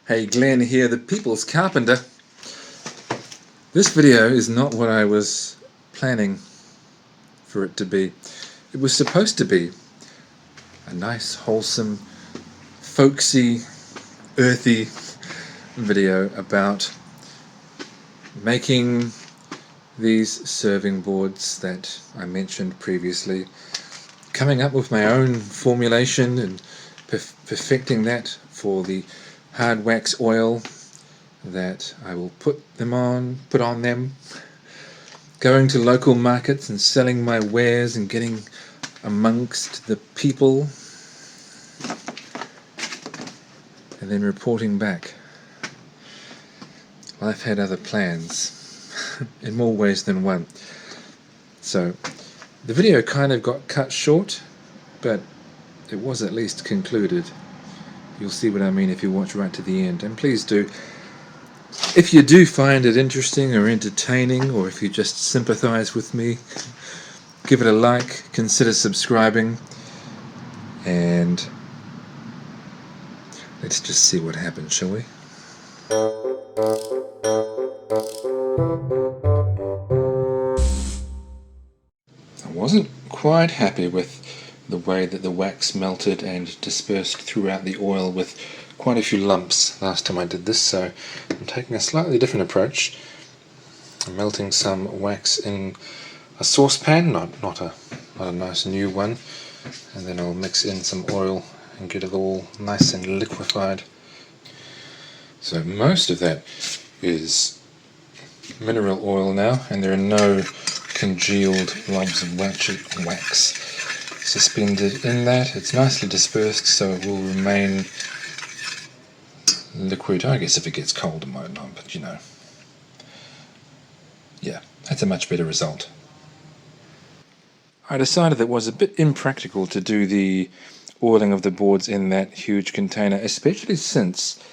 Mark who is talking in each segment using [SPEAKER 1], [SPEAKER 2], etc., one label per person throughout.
[SPEAKER 1] Hey, Glenn here, the People's Carpenter. This video is not what I was planning for it to be. It was supposed to be a nice, wholesome, folksy, earthy video about making these serving boards that I mentioned previously, coming up with my own formulation and perfecting that for the hardwax oil that I will put on them, going to local markets and selling my wares and getting amongst the people, and then reporting back. Life had other plans in more ways than one. So the video kind of got cut short, but it was at least concluded. You'll see what I mean if you watch right to the end, and please do. If you do find it interesting or entertaining, or if you just sympathize with me, give it a like, consider subscribing, and let's just see what happens, shall we? I wasn't quite happy with the way that the wax melted and dispersed throughout the oil, with quite a few lumps last time I did this, so I'm taking a slightly different approach. I'm melting some wax in a saucepan, not a nice new one, and then I'll mix in some oil and get it all nice and liquefied. So most of that is mineral oil now, and there are no congealed lumps of wax suspended in that. It's nicely dispersed, so it will remain liquid. I guess if it gets cold it might not, but yeah, that's a much better result. I decided it was a bit impractical to do the oiling of the boards in that huge container, especially since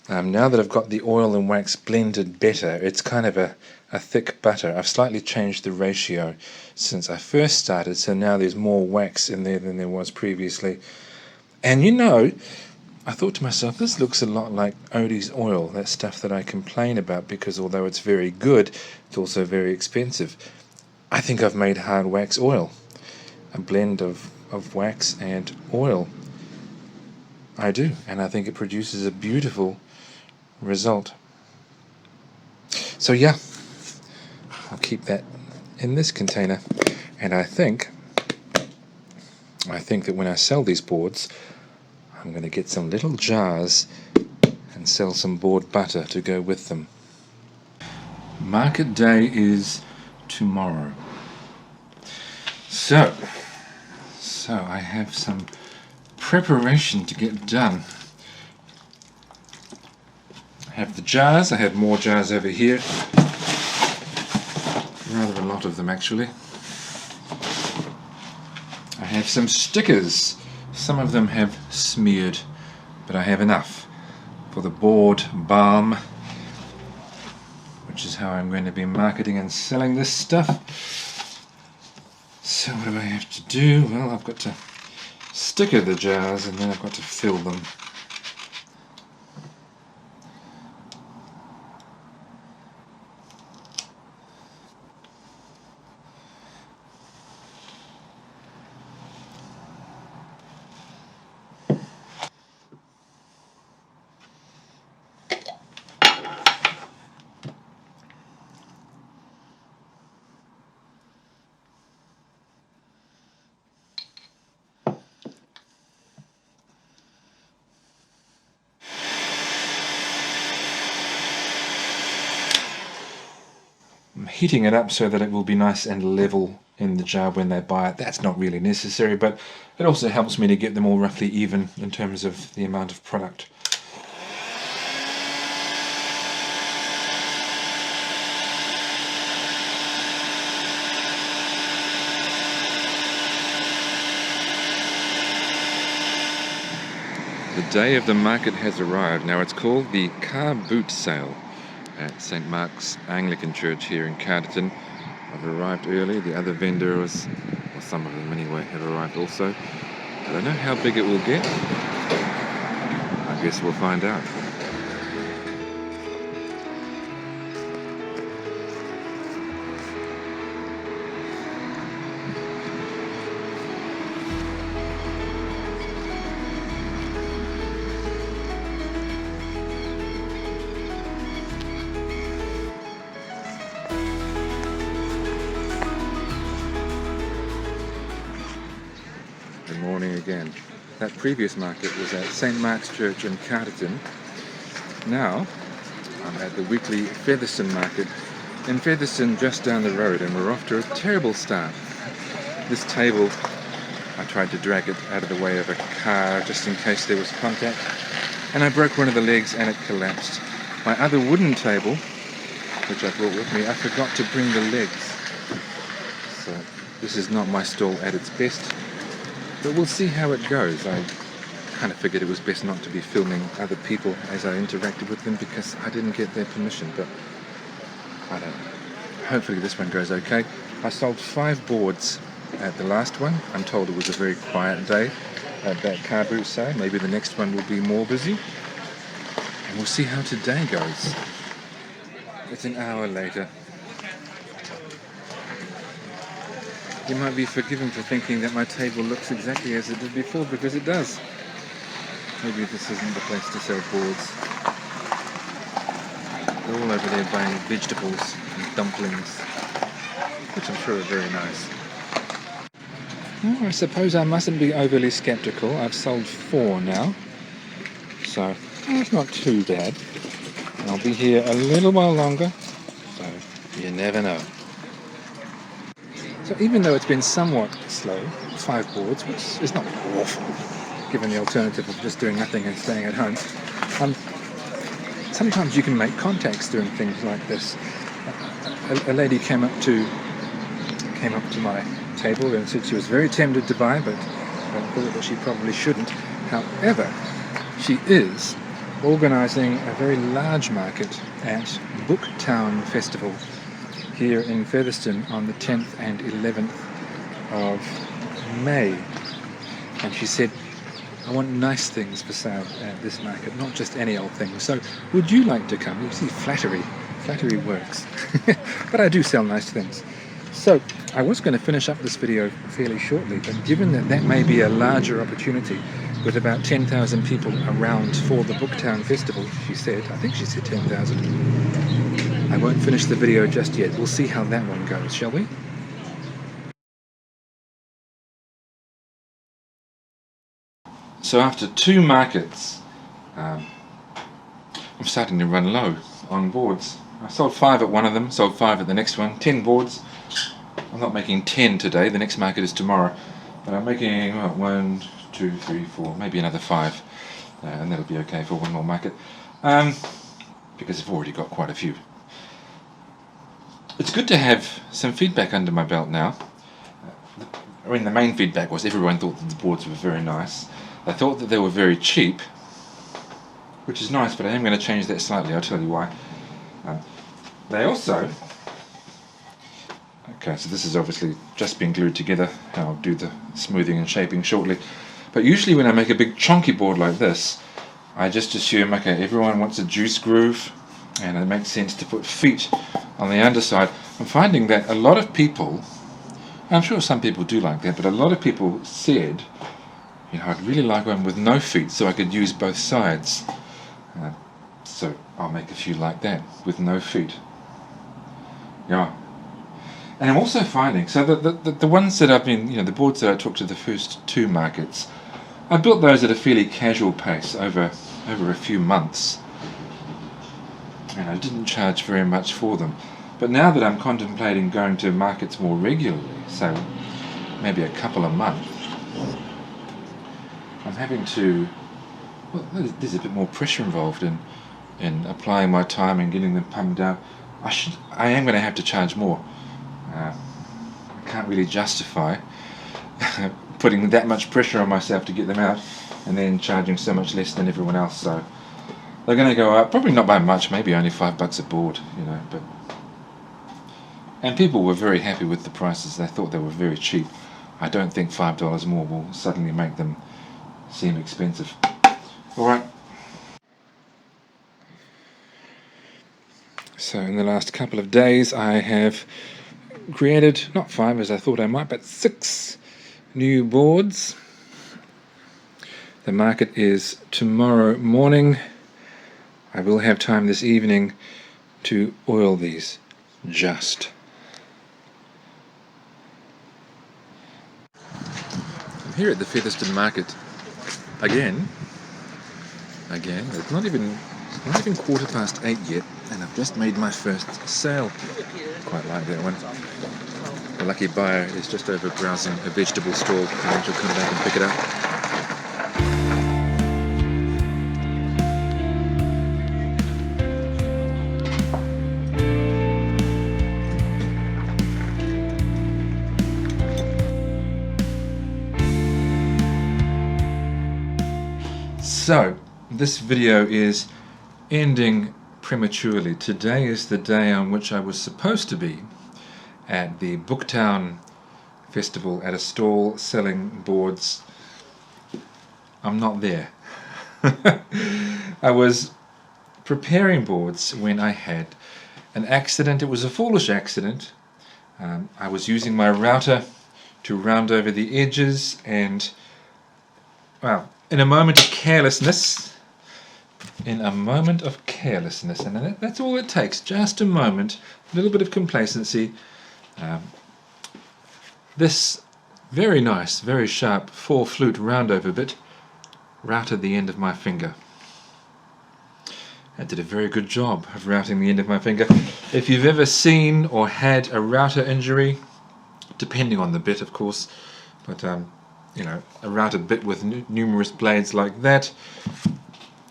[SPEAKER 1] now that I've got the oil and wax blended better, it's kind of a thick butter. I've slightly changed the ratio since I first started, so now there's more wax in there than there was previously. And I thought to myself, this looks a lot like Odie's oil, that stuff that I complain about, because although it's very good, it's also very expensive. I think I've made hard wax oil, a blend of wax and oil. I do, and I think it produces a beautiful result. So yeah, I'll keep that in this container, and I think that when I sell these boards, I'm going to get some little jars and sell some board butter to go with them. Market day is tomorrow. So I have some preparation to get done. I have the jars. I have more jars over here. Rather a lot of them, actually. I have some stickers. Some of them have smeared, but I have enough for the board balm, which is how I'm going to be marketing and selling this stuff. So what do I have to do? Well, I've got to sticker the jars, and then I've got to fill them. I'm heating it up so that it will be nice and level in the jar when they buy it. That's not really necessary, but it also helps me to get them all roughly even in terms of the amount of product. The day of the market has arrived. Now it's called the Car Boot Sale at St. Mark's Anglican Church here in Carterton. I've arrived early. The other vendors, or some of them anyway, have arrived also. I don't know how big it will get. I guess we'll find out. morning again. That previous market was at St. Mark's Church in Carterton. Now I'm at the weekly Featherston Market in Featherston, just down the road, and we're off to a terrible start. This table, I tried to drag it out of the way of a car just in case there was contact, and I broke one of the legs and it collapsed. My other wooden table, which I brought with me, I forgot to bring the legs. So this is not my stall at its best, but we'll see how it goes. I kind of figured it was best not to be filming other people as I interacted with them because I didn't get their permission, but I don't know. Hopefully this one goes okay. I sold 5 boards at the last one. I'm told it was a very quiet day at that car boot sale. Maybe the next one will be more busy. And we'll see how today goes. It's an hour later. You might be forgiven for thinking that my table looks exactly as it did before, because it does. Maybe this isn't the place to sell boards. They're all over there buying vegetables and dumplings, which I'm sure are very nice. Well, I suppose I mustn't be overly sceptical. I've sold 4 now, so it's not too bad. I'll be here a little while longer, so you never know. So even though it's been somewhat slow, 5 boards, which is not awful, given the alternative of just doing nothing and staying at home, sometimes you can make contacts doing things like this. A lady came up to my table and said she was very tempted to buy, but thought that she probably shouldn't. However, she is organising a very large market at Booktown Festival here in Featherston on the 10th and 11th of May. And she said, I want nice things for sale at this market, not just any old thing. So would you like to come? You see, flattery works. But I do sell nice things. So I was going to finish up this video fairly shortly, but given that may be a larger opportunity with about 10,000 people around for the Booktown Festival, she said, I think she said 10,000, I won't finish the video just yet. We'll see how that one goes, shall we? So after 2 markets, I'm starting to run low on boards. I sold 5 at one of them, sold 5 at the next one, 10 boards. I'm not making 10 today, the next market is tomorrow, but I'm making 1, 2, 3, 4, maybe another 5, and that'll be okay for one more market, because I've already got quite a few. It's good to have some feedback under my belt now. I mean, the main feedback was everyone thought that the boards were very nice. They thought that they were very cheap, which is nice, but I am going to change that slightly. I'll tell you why. They also... Okay, so this is obviously just being glued together. I'll do the smoothing and shaping shortly. But usually when I make a big chunky board like this, I just assume, okay, everyone wants a juice groove, and it makes sense to put feet on the underside. I'm finding that a lot of people, I'm sure some people do like that, but a lot of people said, you know, I'd really like one with no feet so I could use both sides. So I'll make a few like that with no feet. Yeah. And I'm also finding, so the ones that I've been, you know, the boards that I took to the first 2 markets, I built those at a fairly casual pace over a few months, and I didn't charge very much for them. But now that I'm contemplating going to markets more regularly, so maybe a couple a month, I'm having to, well, there's a bit more pressure involved in applying my time and getting them pumped out. I am going to have to charge more. I can't really justify putting that much pressure on myself to get them out and then charging so much less than everyone else. So they're going to go up, probably not by much, maybe only $5 a board, you know. And people were very happy with the prices. They thought they were very cheap. I don't think $5 more will suddenly make them seem expensive. All right. So in the last couple of days I have created, not 5 as I thought I might, but 6 new boards. The market is tomorrow morning. I will have time this evening to oil these just. here at the Featherston Market again. It's not even 8:15 yet, and I've just made my first sale. Quite like that one. The lucky buyer is just over browsing a vegetable stall, and she'll come back and pick it up. So, this video is ending prematurely. Today is the day on which I was supposed to be at the Booktown Festival at a stall selling boards. I'm not there. I was preparing boards when I had an accident. It was a foolish accident. I was using my router to round over the edges, and well, in a moment of carelessness, and that's all it takes, just a moment, a little bit of complacency. This very nice, very sharp 4-flute roundover bit routed the end of my finger. That did a very good job of routing the end of my finger. If you've ever seen or had a router injury, depending on the bit of course, but you know, a routed bit with numerous blades like that,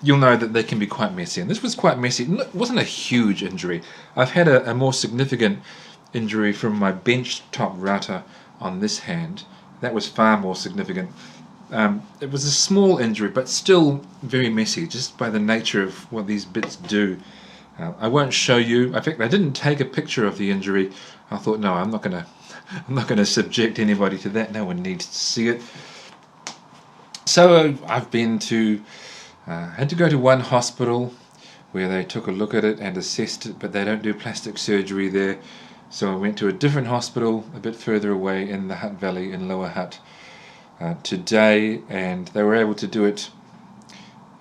[SPEAKER 1] you'll know that they can be quite messy. And this was quite messy. It wasn't a huge injury. I've had a more significant injury from my bench top router on this hand. That was far more significant. It was a small injury, but still very messy, just by the nature of what these bits do. I won't show you. In fact, I didn't take a picture of the injury. I thought, no, I'm not going to subject anybody to that. No one needs to see it. So I've been to, had to go to one hospital where they took a look at it and assessed it, but they don't do plastic surgery there. So I went to a different hospital a bit further away in the Hutt Valley, in Lower Hutt, today, and they were able to do it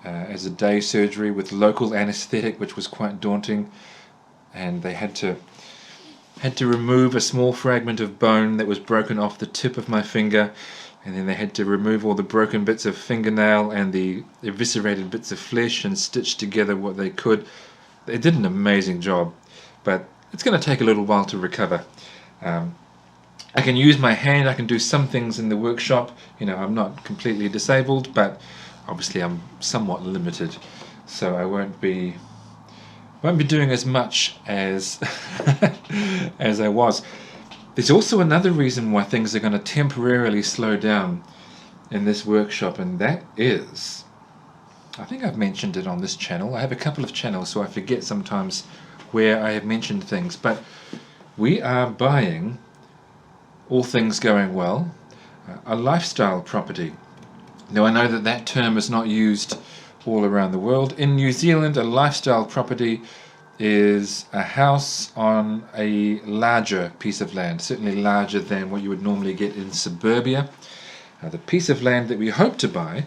[SPEAKER 1] as a day surgery with local anaesthetic, which was quite daunting, and they had to remove a small fragment of bone that was broken off the tip of my finger, and then they had to remove all the broken bits of fingernail and the eviscerated bits of flesh and stitch together what they could. They did an amazing job, but it's going to take a little while to recover. I can use my hand, I can do some things in the workshop. You know, I'm not completely disabled, but obviously I'm somewhat limited, so I won't be doing as much as as I was. There's also another reason why things are going to temporarily slow down in this workshop, and that is, I think I've mentioned it on this channel. I have a couple of channels, so I forget sometimes where I have mentioned things, but we are buying, all things going well, a lifestyle property. Now, I know that that term is not used all around the world. In New Zealand, a lifestyle property is a house on a larger piece of land, certainly larger than what you would normally get in suburbia. The piece of land that we hope to buy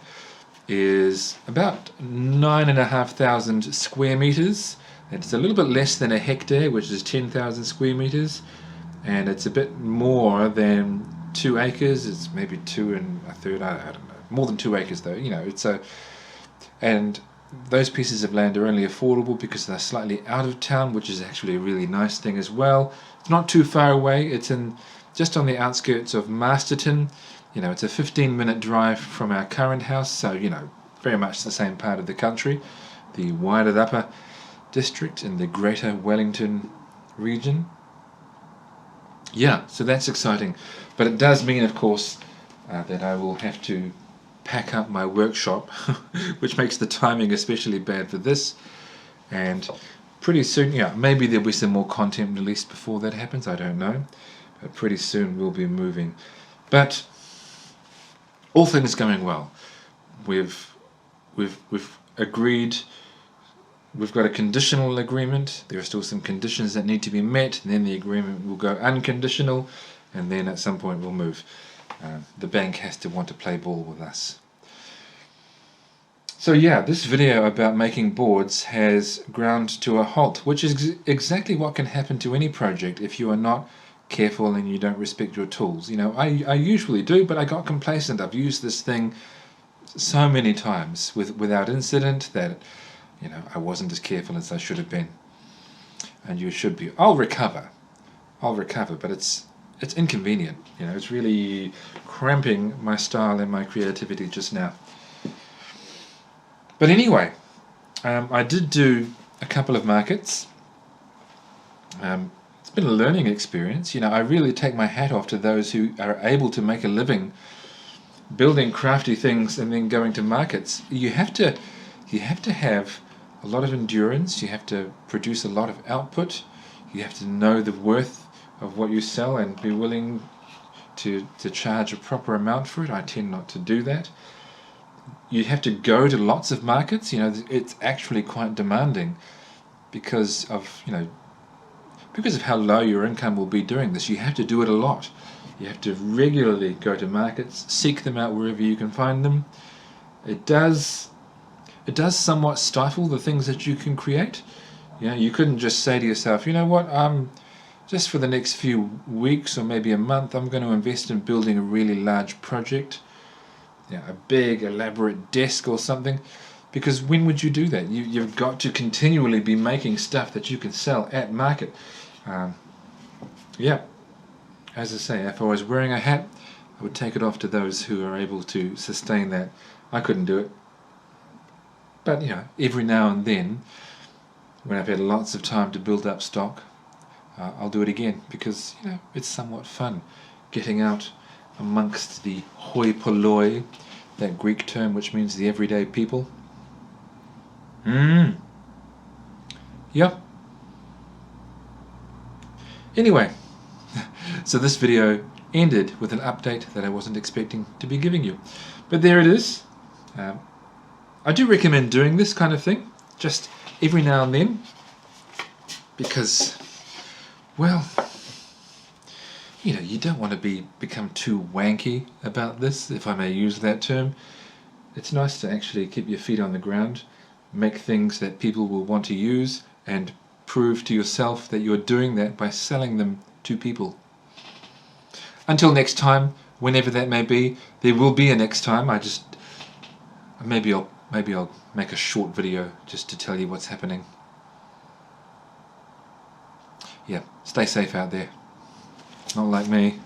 [SPEAKER 1] is about 9,500 square meters. It's a little bit less than a hectare, which is 10,000 square meters, and it's a bit more than 2 acres. It's maybe 2 1/3, I don't know, more than 2 acres though. You know, and those pieces of land are only affordable because they're slightly out of town, which is actually a really nice thing as well. It's not too far away. It's just on the outskirts of Masterton. You know, it's a 15-minute drive from our current house, so you know, very much the same part of the country, the Wairarapa district in the Greater Wellington region. Yeah, so that's exciting, but it does mean, of course, that I will have to pack up my workshop, which makes the timing especially bad for this. And pretty soon, yeah, maybe there'll be some more content released before that happens, I don't know, but pretty soon we'll be moving. But all things going well. We've agreed. We've got a conditional agreement. There are still some conditions that need to be met, and then the agreement will go unconditional, and then at some point we'll move. The bank has to want to play ball with us. So yeah, this video about making boards has ground to a halt, which is exactly what can happen to any project if you are not careful and you don't respect your tools. You know, I usually do, but I got complacent. I've used this thing so many times without incident that, you know, I wasn't as careful as I should have been. And you should be. I'll recover, but it's inconvenient. You know, it's really cramping my style and my creativity just now. But anyway, I did do a couple of markets. It's been a learning experience. You know, I really take my hat off to those who are able to make a living building crafty things and then going to markets. You have to have a lot of endurance. You have to produce a lot of output. You have to know the worth of what you sell and be willing to charge a proper amount for it. I tend not to do that. You have to go to lots of markets. You know, it's actually quite demanding because of how low your income will be doing this. You have to do it a lot. You have to regularly go to markets, seek them out wherever you can find them. It does somewhat stifle the things that you can create. You know, you couldn't just say to yourself, you know what, just for the next few weeks or maybe a month, I'm going to invest in building a really large project, you know, a big elaborate desk or something. Because when would you do that? You've got to continually be making stuff that you can sell at market. Yeah, as I say, if I was wearing a hat, I would take it off to those who are able to sustain that. I couldn't do it. But, you know, every now and then, when I've had lots of time to build up stock, I'll do it again because, you know, it's somewhat fun getting out amongst the hoi polloi, that Greek term which means the everyday people. Yep. Anyway, so this video ended with an update that I wasn't expecting to be giving you. But there it is. I do recommend doing this kind of thing, just every now and then, because, well, you know, you don't want to become too wanky about this, if I may use that term. It's nice to actually keep your feet on the ground, make things that people will want to use, and prove to yourself that you're doing that by selling them to people. Until next time, whenever that may be, there will be a next time. Maybe I'll make a short video just to tell you what's happening. Yeah, stay safe out there. Not like me.